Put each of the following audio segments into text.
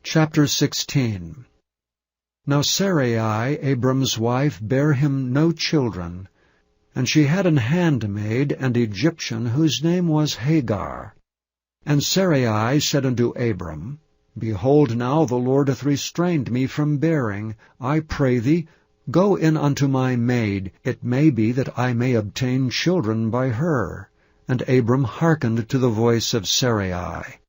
Chapter 16. Now Sarai, Abram's wife, bare him no children, and she had an handmaid, an Egyptian, whose name was Hagar. And Sarai said unto Abram, Behold, now the Lord hath restrained me from bearing. I pray thee, go in unto my maid. It may be that I may obtain children by her. And Abram hearkened to the voice of Sarai.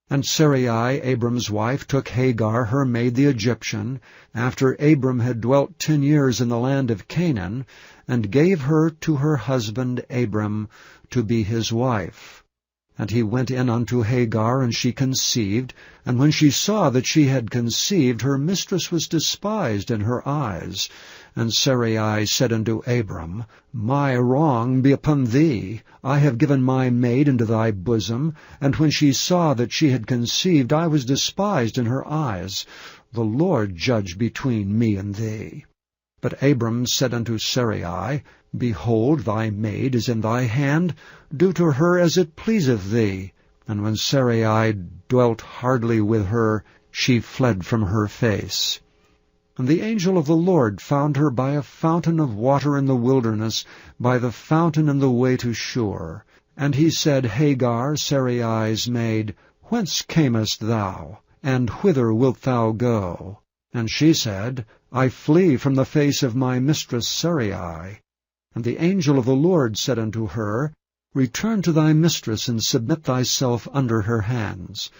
And Sarai, Abram's wife, took Hagar, her maid the Egyptian, after Abram had dwelt 10 years in the land of Canaan, and gave her to her husband Abram to be his wife. And he went in unto Hagar, and she conceived. And when she saw that she had conceived, her mistress was despised in her eyes. And Sarai said unto Abram, My wrong be upon thee. I have given my maid into thy bosom. And when she saw that she had conceived, I was despised in her eyes. The Lord judge between me and thee. But Abram said unto Sarai, Behold, thy maid is in thy hand. Do to her as it pleaseth thee. And when Sarai dwelt hardly with her, she fled from her face. And the angel of the Lord found her by a fountain of water in the wilderness, by the fountain in the way to Shur. And he said, Hagar, Sarai's maid, whence camest thou, and whither wilt thou go? And she said, I flee from the face of my mistress Sarai. And the angel of the Lord said unto her, Return to thy mistress, and submit thyself under her hands.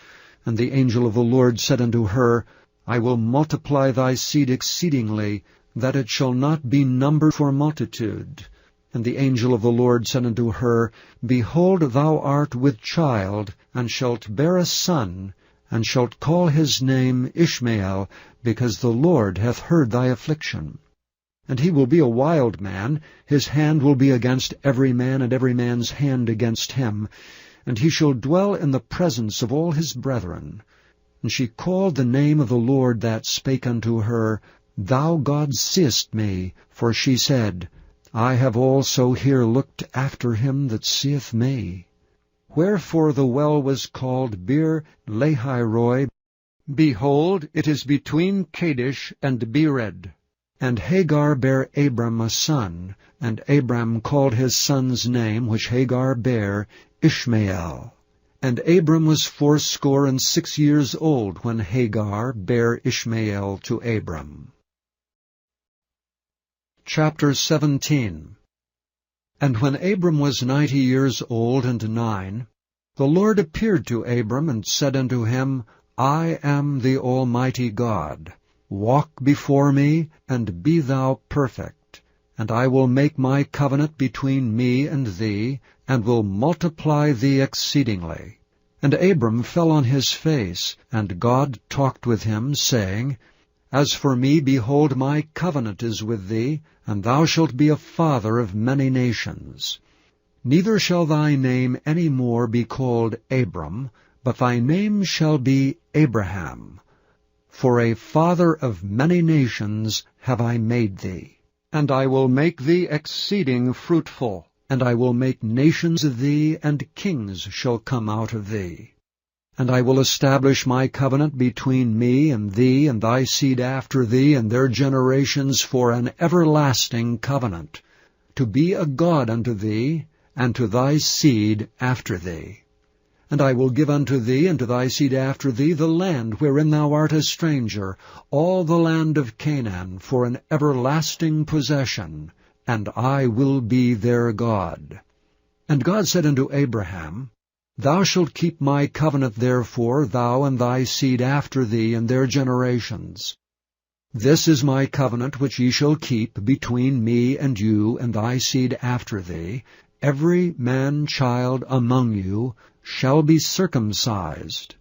And the angel of the Lord said unto her, I will multiply thy seed exceedingly, that it shall not be numbered for multitude. And the angel of the Lord said unto her, Behold, thou art with child, and shalt bear a son, and shalt call his name Ishmael, because the Lord hath heard thy affliction. And he will be a wild man, his hand will be against every man, and every man's hand against him, and he shall dwell in the presence of all his brethren. And she called the name of the Lord that spake unto her, Thou God seest me, for she said, I have also here looked after him that seeth me. Wherefore the well was called Bir Lahairoi. Behold, it is between Kadesh and Bered. And Hagar bare Abram a son, and Abram called his son's name, which Hagar bare, Ishmael. And Abram was 86 years old when Hagar bare Ishmael to Abram. Chapter 17. And when Abram was 90 years old and 9, the Lord appeared to Abram, and said unto him, I am the Almighty God. Walk before me, and be thou perfect. And I will make my covenant between me and thee, and will multiply thee exceedingly. And Abram fell on his face, and God talked with him, saying, As for me, behold, my covenant is with thee, and thou shalt be a father of many nations. Neither shall thy name any more be called Abram, but thy name shall be Abraham. For a father of many nations have I made thee. And I will make thee exceeding fruitful, and I will make nations of thee, and kings shall come out of thee. And I will establish my covenant between me and thee and thy seed after thee and their generations for an everlasting covenant, to be a God unto thee, and to thy seed after thee. And I will give unto thee and to thy seed after thee the land wherein thou art a stranger, all the land of Canaan, for an everlasting possession, and I will be their God. And God said unto Abraham, Thou shalt keep my covenant therefore, thou and thy seed after thee and their generations. This is my covenant which ye shall keep between me and you and thy seed after thee. Every man-child among you shall be circumcised.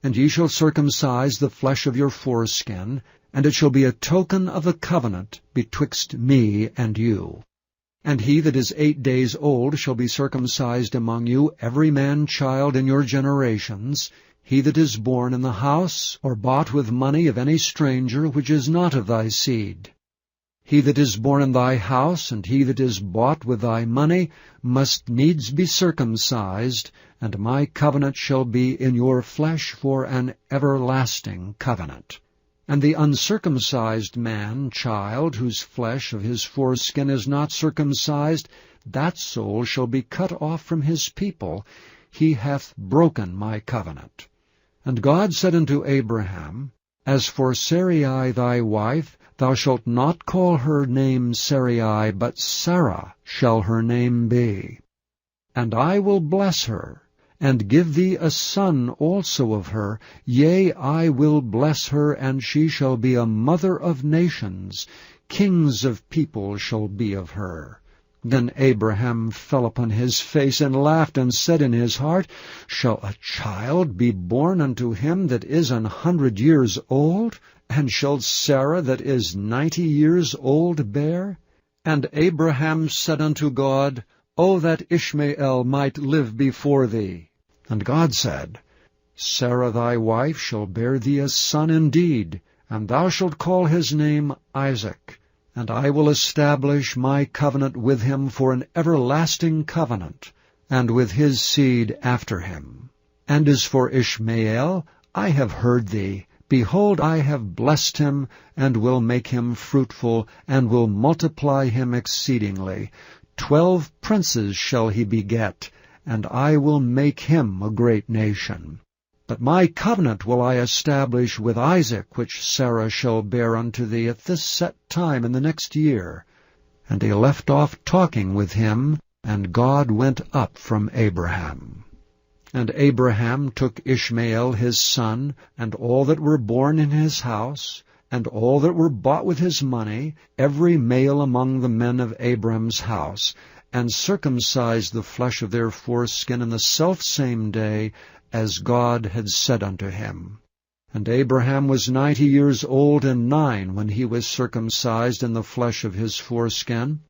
And ye shall circumcise the flesh of your foreskin, and it shall be a token of the covenant betwixt me and you. And he that is 8 days old shall be circumcised among you, every man-child in your generations, he that is born in the house, or bought with money of any stranger which is not of thy seed. He that is born in thy house, and he that is bought with thy money, must needs be circumcised, and my covenant shall be in your flesh for an everlasting covenant. And the uncircumcised man, child, whose flesh of his foreskin is not circumcised, that soul shall be cut off from his people. He hath broken my covenant. And God said unto Abraham, As for Sarai thy wife, thou shalt not call her name Sarai, but Sarah shall her name be. And I will bless her, and give thee a son also of her. Yea, I will bless her, and she shall be a mother of nations. Kings of people shall be of her. Then Abraham fell upon his face, and laughed, and said in his heart, Shall a child be born unto him that is 100 years old? And shall Sarah that is 90 years old bear? And Abraham said unto God, O that Ishmael might live before thee. And God said, Sarah thy wife shall bear thee a son indeed, and thou shalt call his name Isaac. And I will establish my covenant with him for an everlasting covenant, and with his seed after him. And as for Ishmael, I have heard thee. Behold, I have blessed him, and will make him fruitful, and will multiply him exceedingly. 12 princes shall he beget, and I will make him a great nation. But my covenant will I establish with Isaac, which Sarah shall bear unto thee at this set time in the next year. And he left off talking with him, and God went up from Abraham. And Abraham took Ishmael his son, and all that were born in his house, and all that were bought with his money, every male among the men of Abram's house, and circumcised the flesh of their foreskin in the selfsame day, as God had said unto him. And Abraham was 90 years old and 9 when he was circumcised in the flesh of his foreskin.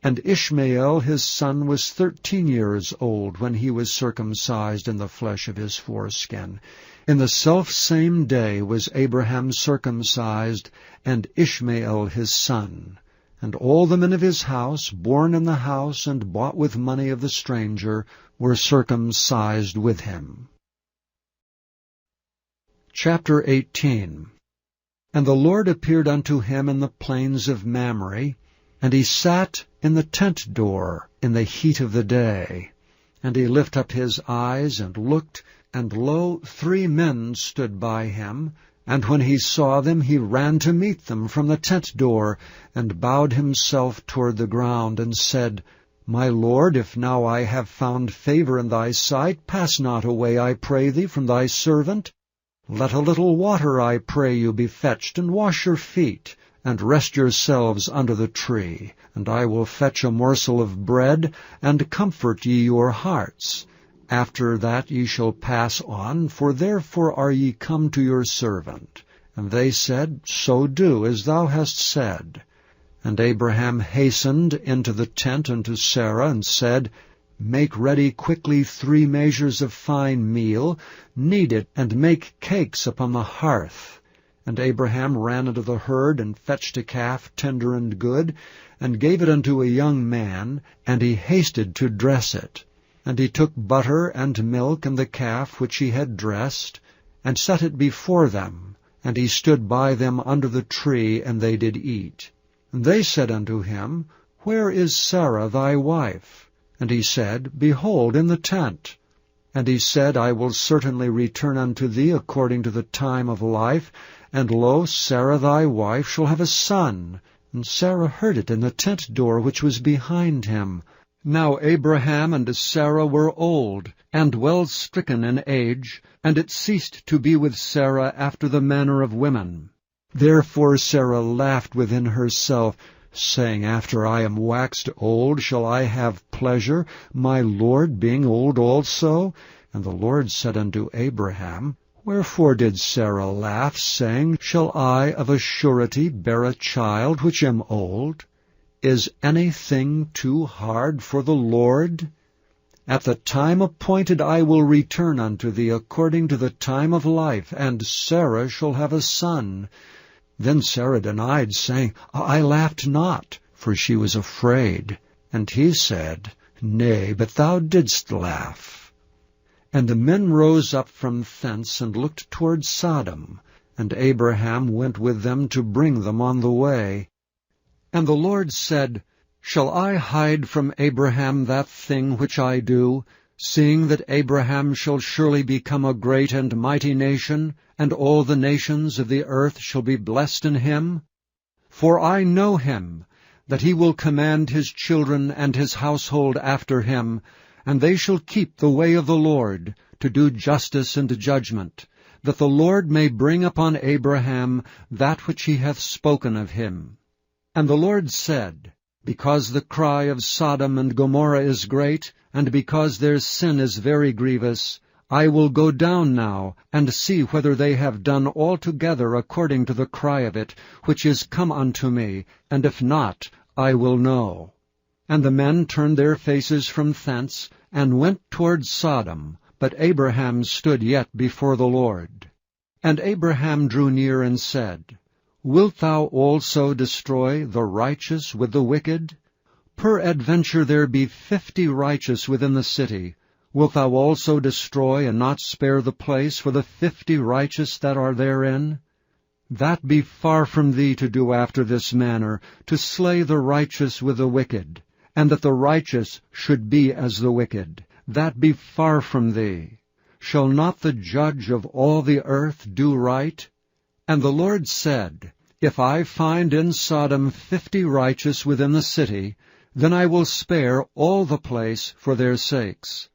And Ishmael his son was 13 years old when he was circumcised in the flesh of his foreskin. In the selfsame day was Abraham circumcised, and Ishmael his son. And all the men of his house, born in the house and bought with money of the stranger, were circumcised with him. Chapter 18. And the Lord appeared unto him in the plains of Mamre, and he sat in the tent door in the heat of the day. And he lifted up his eyes and looked, and lo, 3 men stood by him. And when he saw them, he ran to meet them from the tent door, and bowed himself toward the ground, and said, My Lord, if now I have found favor in thy sight, pass not away, I pray thee, from thy servant. Let a little water, I pray you, be fetched, and wash your feet, and rest yourselves under the tree. And I will fetch a morsel of bread, and comfort ye your hearts. After that ye shall pass on, for therefore are ye come to your servant. And they said, So do, as thou hast said. And Abraham hastened into the tent unto Sarah, and said, Make ready quickly 3 measures of fine meal, knead it, and make cakes upon the hearth. And Abraham ran into the herd, and fetched a calf tender and good, and gave it unto a young man, and he hasted to dress it. And he took butter and milk and the calf which he had dressed, and set it before them. And he stood by them under the tree, and they did eat. And they said unto him, Where is Sarah thy wife? And he said, Behold, in the tent. And he said, I will certainly return unto thee according to the time of life, and lo, Sarah thy wife shall have a son. And Sarah heard it in the tent door which was behind him. Now Abraham and Sarah were old, and well stricken in age, and it ceased to be with Sarah after the manner of women. Therefore Sarah laughed within herself, saying, After I am waxed old, shall I have pleasure, my Lord being old also? And the Lord said unto Abraham, Wherefore did Sarah laugh, saying, Shall I of a surety bear a child which am old? Is anything too hard for the Lord? At the time appointed I will return unto thee according to the time of life, and Sarah shall have a son. Then Sarah denied, saying, I laughed not, for she was afraid. And he said, Nay, but thou didst laugh. And the men rose up from thence, and looked toward Sodom, and Abraham went with them to bring them on the way. And the Lord said, Shall I hide from Abraham that thing which I do, seeing that Abraham shall surely become a great and mighty nation, and all the nations of the earth shall be blessed in him? For I know him, that he will command his children and his household after him, and they shall keep the way of the Lord, to do justice and judgment, that the Lord may bring upon Abraham that which he hath spoken of him. And the Lord said, Because the cry of Sodom and Gomorrah is great, and because their sin is very grievous, I will go down now, and see whether they have done altogether according to the cry of it, which is come unto me, and if not, I will know. And the men turned their faces from thence, and went toward Sodom, but Abraham stood yet before the Lord. And Abraham drew near and said, Wilt thou also destroy the righteous with the wicked? Peradventure there be 50 righteous within the city. Wilt thou also destroy and not spare the place for the 50 righteous that are therein? That be far from thee to do after this manner, to slay the righteous with the wicked, and that the righteous should be as the wicked. That be far from thee. Shall not the judge of all the earth do right? And the Lord said, If I find in Sodom 50 righteous within the city, then I will spare all the place for their sakes.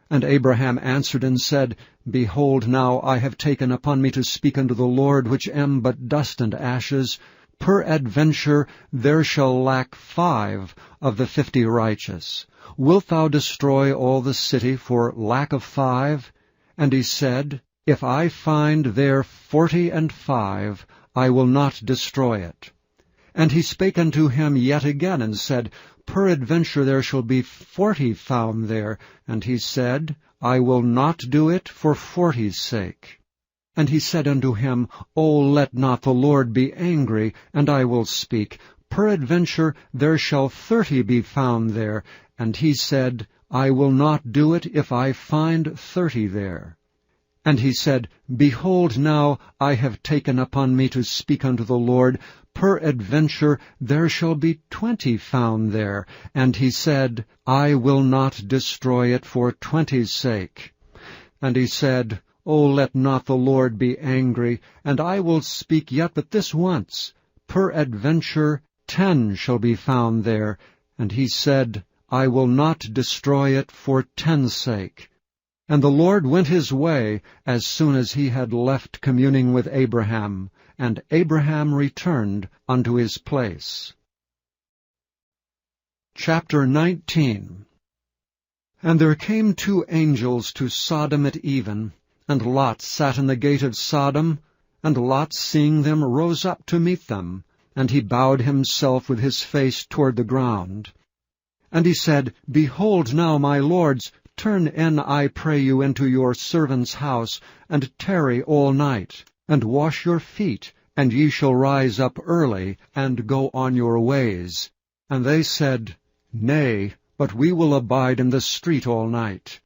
And Abraham answered and said, Behold, now I have taken upon me to speak unto the Lord, which am but dust and ashes. Peradventure there shall lack 5 of the 50 righteous. Wilt thou destroy all the city for lack of 5? And he said, If I find there 45, I will not destroy it. And he spake unto him yet again, and said, Peradventure there shall be 40 found there. And he said, I will not do it for 40's sake. And he said unto him, O let not the Lord be angry, and I will speak. Peradventure there shall 30 be found there. And he said, I will not do it if I find 30 there. And he said, Behold, now I have taken upon me to speak unto the Lord. Peradventure there shall be 20 found there. And he said, I will not destroy it for 20's sake. And he said, O let not the Lord be angry, and I will speak yet but this once. Peradventure 10 shall be found there. And he said, I will not destroy it for 10's sake. And the Lord went his way as soon as he had left communing with Abraham, and Abraham returned unto his place. Chapter 19. And there came 2 angels to Sodom at even, and Lot sat in the gate of Sodom, and Lot, seeing them, rose up to meet them, and he bowed himself with his face toward the ground. And he said, Behold now, my lords, turn in, I pray you, into your servant's house, and tarry all night, and wash your feet, and ye shall rise up early, and go on your ways. And they said, Nay, but we will abide in the street all night.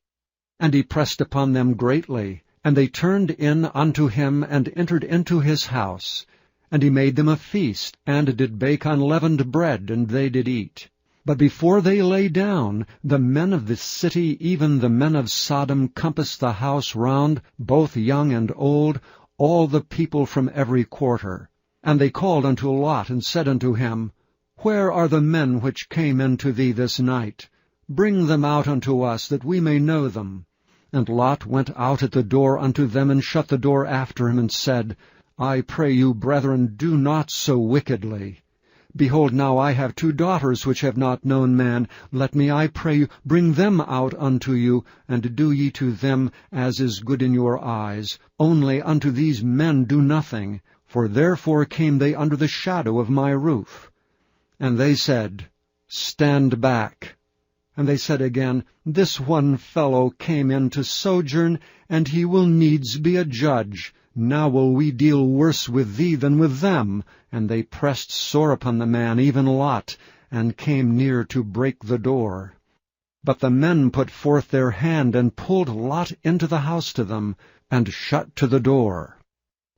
And he pressed upon them greatly, and they turned in unto him, and entered into his house. And he made them a feast, and did bake unleavened bread, and they did eat. But before they lay down, the men of the city, even the men of Sodom, compassed the house round, both young and old, all the people from every quarter. And they called unto Lot, and said unto him, Where are the men which came into thee this night? Bring them out unto us, that we may know them. And Lot went out at the door unto them, and shut the door after him, and said, I pray you, brethren, do not so wickedly. Behold, now I have 2 daughters which have not known man. Let me, I pray you, bring them out unto you, and do ye to them as is good in your eyes. Only unto these men do nothing, for therefore came they under the shadow of my roof. And they said, Stand back. And they said again, This one fellow came in to sojourn, and he will needs be a judge. Now will we deal worse with thee than with them. And they pressed sore upon the man, even Lot, and came near to break the door. But the men put forth their hand, and pulled Lot into the house to them, and shut to the door.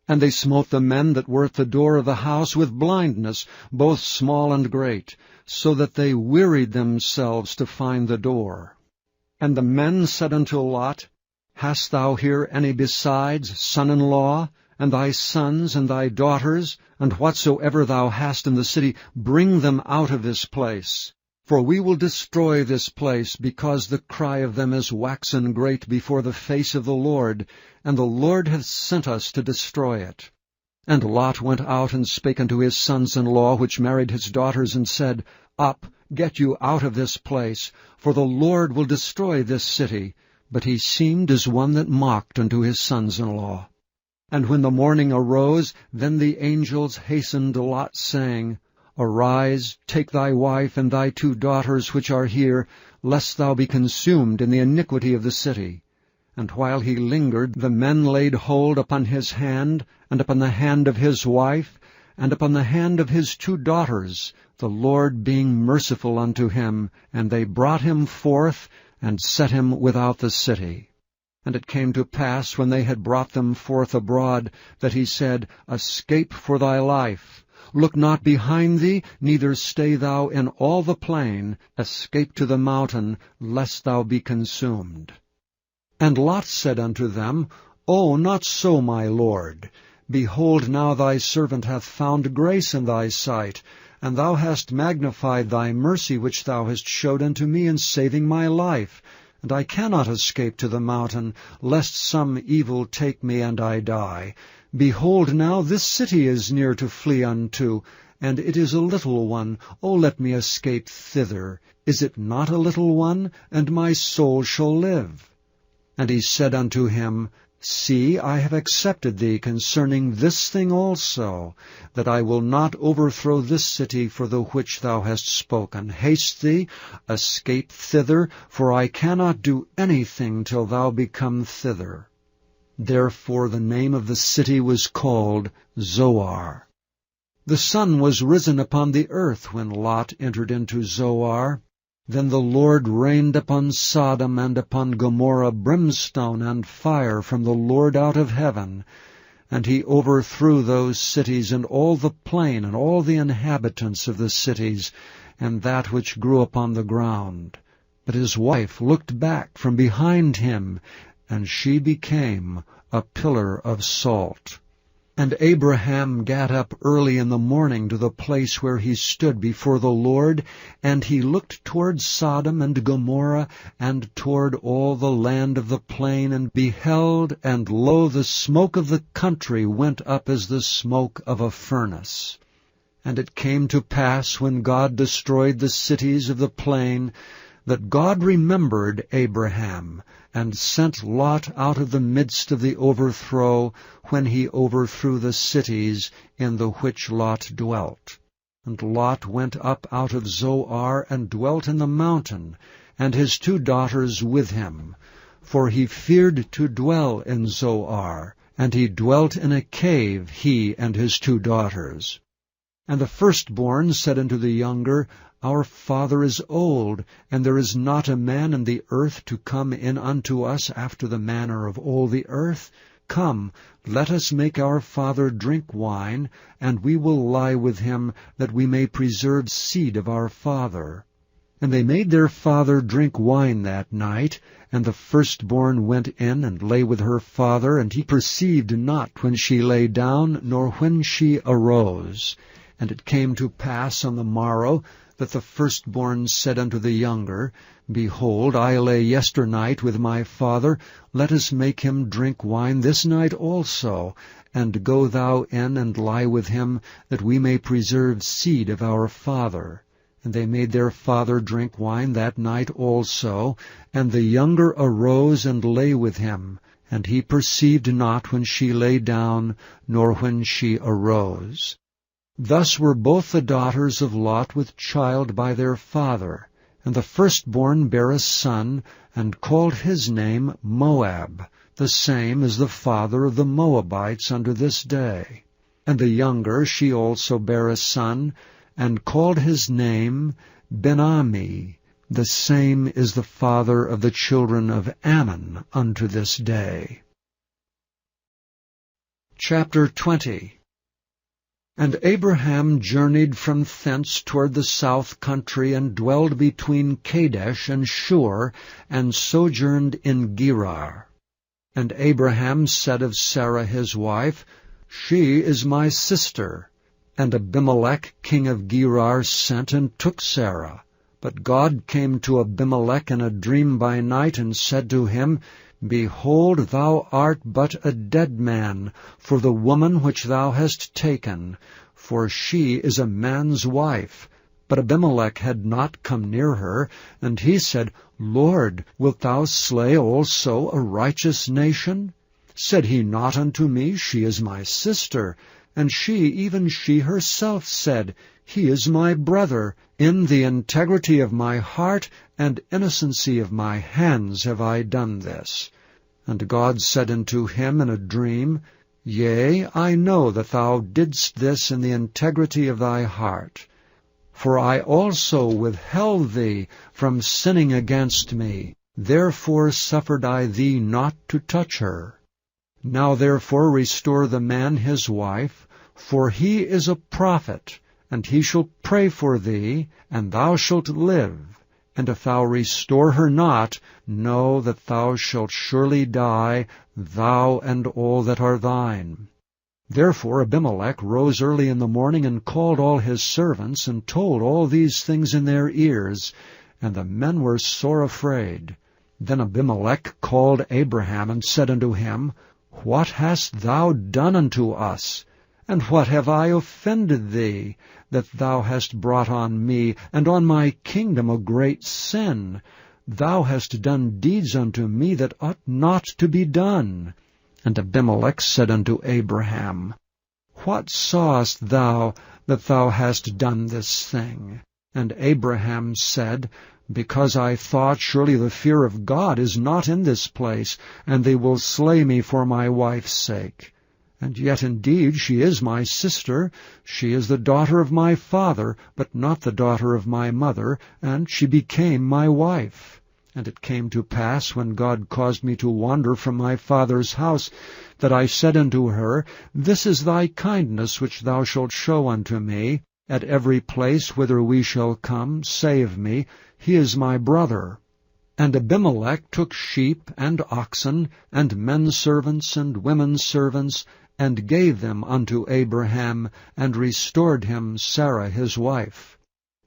And they smote the men that were at the door of the house with blindness, both small and great, so that they wearied themselves to find the door. And the men said unto Lot, Hast thou here any besides, son-in-law, and thy sons and thy daughters, and whatsoever thou hast in the city, bring them out of this place? For we will destroy this place, because the cry of them is waxen great before the face of the Lord, and the Lord hath sent us to destroy it. And Lot went out and spake unto his sons-in-law, which married his daughters, and said, Up, get you out of this place, for the Lord will destroy this city. But he seemed as one that mocked unto his sons-in-law. And when the morning arose, then the angels hastened Lot, saying, Arise, take thy wife and thy 2 daughters which are here, lest thou be consumed in the iniquity of the city. And while he lingered, the men laid hold upon his hand, and upon the hand of his wife, and upon the hand of his 2 daughters, the Lord being merciful unto him, and they brought him forth, and set him without the city. And it came to pass, when they had brought them forth abroad, that he said, Escape for thy life. Look not behind thee, neither stay thou in all the plain. Escape to the mountain, lest thou be consumed. And Lot said unto them, O, not so, my lord. Behold, now thy servant hath found grace in thy sight, and thou hast magnified thy mercy which thou hast showed unto me in saving my life. And I cannot escape to the mountain, lest some evil take me and I die. Behold, now this city is near to flee unto, and it is a little one. O let me escape thither. Is it not a little one? And my soul shall live. And he said unto him, See, I have accepted thee concerning this thing also, that I will not overthrow this city for the which thou hast spoken. Haste thee, escape thither, for I cannot do anything till thou become thither. Therefore the name of the city was called Zoar. The sun was risen upon the earth when Lot entered into Zoar. Then the Lord rained upon Sodom and upon Gomorrah brimstone and fire from the Lord out of heaven, and he overthrew those cities and all the plain and all the inhabitants of the cities, and that which grew upon the ground. But his wife looked back from behind him, and she became a pillar of salt. And Abraham gat up early in the morning to the place where he stood before the Lord, and he looked toward Sodom and Gomorrah, and toward all the land of the plain, and beheld, and lo, the smoke of the country went up as the smoke of a furnace. And it came to pass, when God destroyed the cities of the plain, that God remembered Abraham, and sent Lot out of the midst of the overthrow, when he overthrew the cities in the which Lot dwelt. And Lot went up out of Zoar, and dwelt in the mountain, and his 2 daughters with him. For he feared to dwell in Zoar, and he dwelt in a cave, he and his 2 daughters. And the firstborn said unto the younger, Our father is old, and there is not a man in the earth to come in unto us after the manner of all the earth. Come, let us make our father drink wine, and we will lie with him, that we may preserve seed of our father. And they made their father drink wine that night, and the firstborn went in and lay with her father, and he perceived not when she lay down, nor when she arose. And it came to pass on the morrow, that the firstborn said unto the younger, Behold, I lay yesternight with my father. Let us make him drink wine this night also, and go thou in and lie with him, that we may preserve seed of our father. And they made their father drink wine that night also, and the younger arose and lay with him, and he perceived not when she lay down, nor when she arose. Thus were both the daughters of Lot with child by their father. And the firstborn bare a son, and called his name Moab. The the same is the father of the Moabites unto this day. And the younger she also bare a son, and called his name Ben-Ammi. The same is the father of the children of Ammon unto this day. Chapter 20. And Abraham journeyed from thence toward the south country, and dwelled between Kadesh and Shur, and sojourned in Gerar. And Abraham said of Sarah his wife, She is my sister. And Abimelech king of Gerar sent and took Sarah. But God came to Abimelech in a dream by night, and said to him, Behold, thou art but a dead man for the woman which thou hast taken, for she is a man's wife. But Abimelech had not come near her, and he said, Lord, wilt thou slay also a righteous nation? Said he not unto me, She is my sister? And she, even she herself, said, He is my brother. In the integrity of my heart and innocency of my hands have I done this. And God said unto him in a dream, Yea, I know that thou didst this in the integrity of thy heart. For I also withheld thee from sinning against me. Therefore suffered I thee not to touch her. Now therefore restore the man his wife, for he is a prophet, and he shall pray for thee, and thou shalt live. And if thou restore her not, know that thou shalt surely die, thou and all that are thine. Therefore Abimelech rose early in the morning, and called all his servants, and told all these things in their ears, and the men were sore afraid. Then Abimelech called Abraham, and said unto him, What hast thou done unto us? And what have I offended thee, that thou hast brought on me, and on my kingdom a great sin? Thou hast done deeds unto me that ought not to be done. And Abimelech said unto Abraham, What sawest thou that thou hast done this thing? And Abraham said, Because I thought, surely the fear of God is not in this place, and they will slay me for my wife's sake. And yet indeed she is my sister. She is the daughter of my father, but not the daughter of my mother, and she became my wife. And it came to pass, when God caused me to wander from my father's house, that I said unto her, This is thy kindness which thou shalt show unto me. At every place whither we shall come, say of me, He is my brother. And Abimelech took sheep and oxen, and men servants and women servants, and gave them unto Abraham, and restored him Sarah his wife.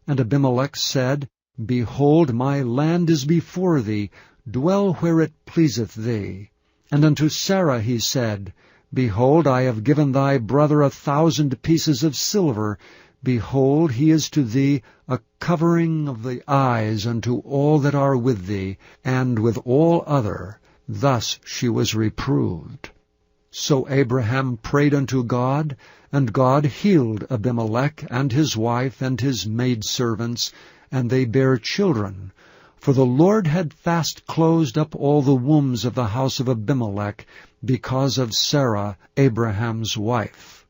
And Abimelech said, Behold, my land is before thee, dwell where it pleaseth thee. And unto Sarah he said, Behold, I have given thy brother 1,000 pieces of silver. Behold, he is to thee a covering of the eyes unto all that are with thee, and with all other. Thus she was reproved. So Abraham prayed unto God, and God healed Abimelech and his wife and his maidservants, and they bare children. For the Lord had fast closed up all the wombs of the house of Abimelech, because of Sarah, Abraham's wife.